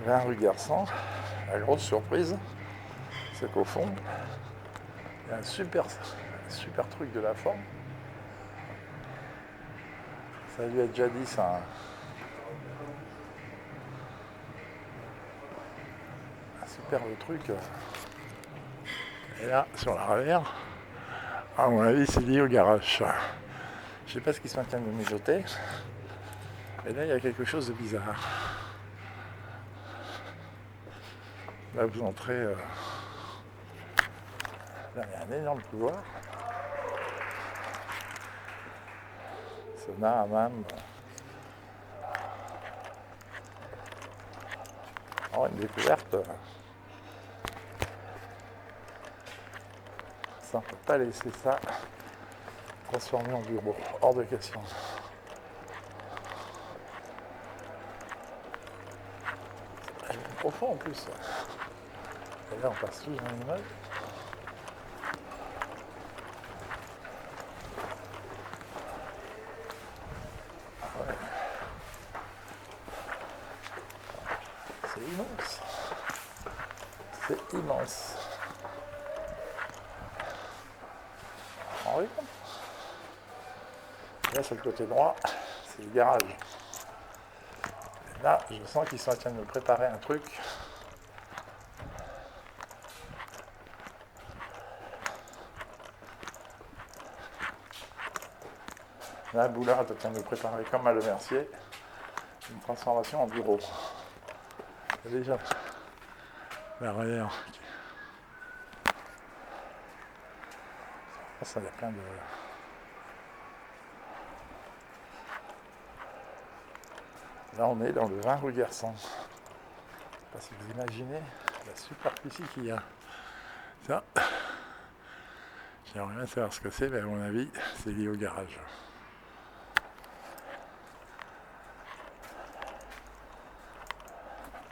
20 rue Garçon. La grosse surprise, c'est qu'au fond, il y a un super truc de la forme. Ça lui a déjà dit ça. Un superbe truc. Et là, sur l'arrière, à mon avis, c'est lié au garage. Je sais pas ce qu'ils sont en train de mijoter. Mais là, il y a quelque chose de bizarre. Là, vous entrez. Là, il y a un énorme couloir. Sauna, hammam. Oh, une découverte. Ça, on ne peut pas laisser ça transformer en bureau. Hors de question. C'est profond en plus. Et là, on passe tous dans l'immeuble. Ouais. C'est immense. C'est immense. En vrai, là, sur le côté droit, c'est le garage. Et là, je sens qu'ils sont en train de me préparer un truc. Là, Boulard est en train de me préparer, comme à Le Mercier, une transformation en bureau. Et déjà, l'arrière. Ça, il y a plein de... Là, on est dans le 20 rue Garçon. Je ne sais pas si vous imaginez la superficie qu'il y a. Ça, j'aimerais bien savoir ce que c'est, mais à mon avis, c'est lié au garage.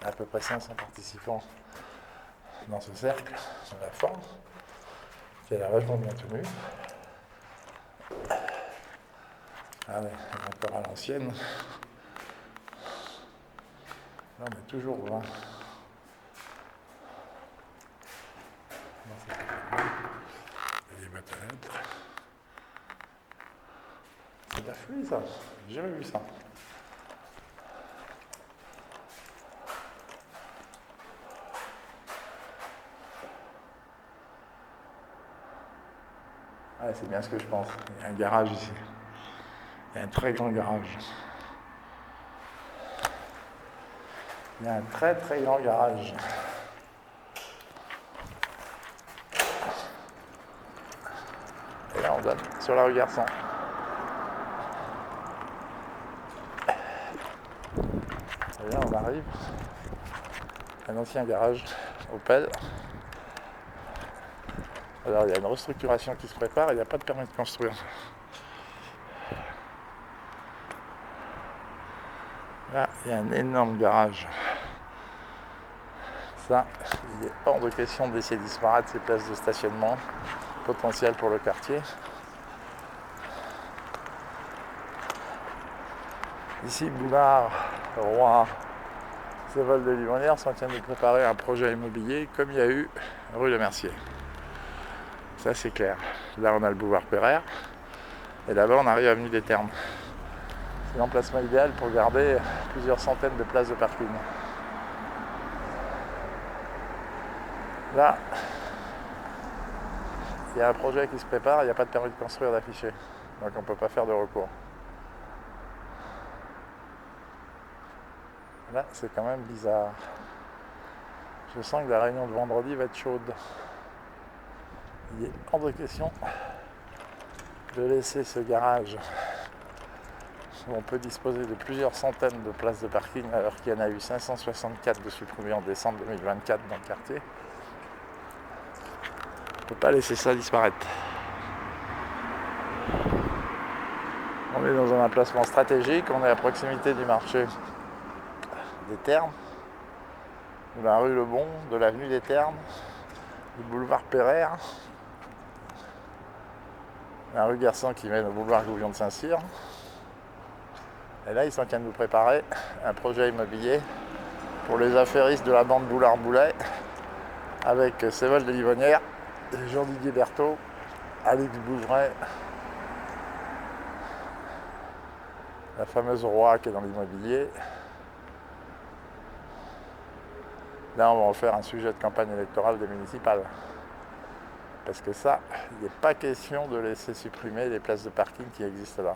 À peu près 500 participants dans ce cercle, sur la forme, qui a l'air vachement bien tenu. Ah ouais, encore à l'ancienne. Là, on est toujours au 20. Il y a des boîtes à lettres. C'est de la fluide, ça. J'ai jamais vu ça. Ah, c'est bien ce que je pense. Il y a un garage ici. Il y a un très grand garage. Il y a un très très grand garage. Et là, on donne sur la rue Garçon. Et là, on arrive à un ancien garage Opel. Alors, il y a une restructuration qui se prépare et il n'y a pas de permis de construire. Là, il y a un énorme garage. Ça, il est hors de question de laisser disparaître ces places de stationnement potentielles pour le quartier. Ici, Boulard, Roy, Céval de Livonnière sont en train de préparer un projet immobilier comme il y a eu rue Le Mercier. Ça, c'est clair. Là, on a le boulevard Pereire. Et là-bas, on arrive à avenue des Termes. C'est l'emplacement idéal pour garder plusieurs centaines de places de parking. Là, il y a un projet qui se prépare, il n'y a pas de permis de construire d'affiché. Donc on ne peut pas faire de recours. Là, c'est quand même bizarre. Je sens que la réunion de vendredi va être chaude. Il est hors de question de laisser ce garage où on peut disposer de plusieurs centaines de places de parking alors qu'il y en a eu 564 de supprimés en décembre 2024 dans le quartier. On ne peut pas laisser ça disparaître. On est dans un emplacement stratégique, on est à proximité du marché des Termes, de la rue Lebon, de l'avenue des Termes, du boulevard Pereire, la rue Garçon qui mène au boulevard Gouvion de Saint-Cyr. Et là, ils sont en train de nous préparer un projet immobilier pour les affairistes de la bande Boulard-Boulet, avec Séval de Livonnière, Jean-Didier Berthaud, Alex Bouvray, la fameuse Roi qui est dans l'immobilier. Là, on va en faire un sujet de campagne électorale des municipales. Parce que ça, il n'est pas question de laisser supprimer les places de parking qui existent là.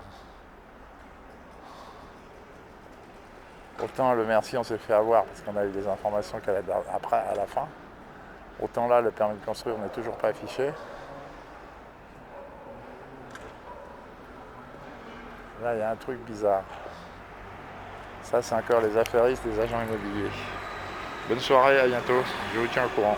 Autant le Merci, on s'est fait avoir parce qu'on a eu des informations après, à la fin. Autant là, le permis de construire n'est toujours pas affiché. Là, il y a un truc bizarre. Ça, c'est encore les affairistes des agents immobiliers. Bonne soirée, à bientôt. Je vous tiens au courant.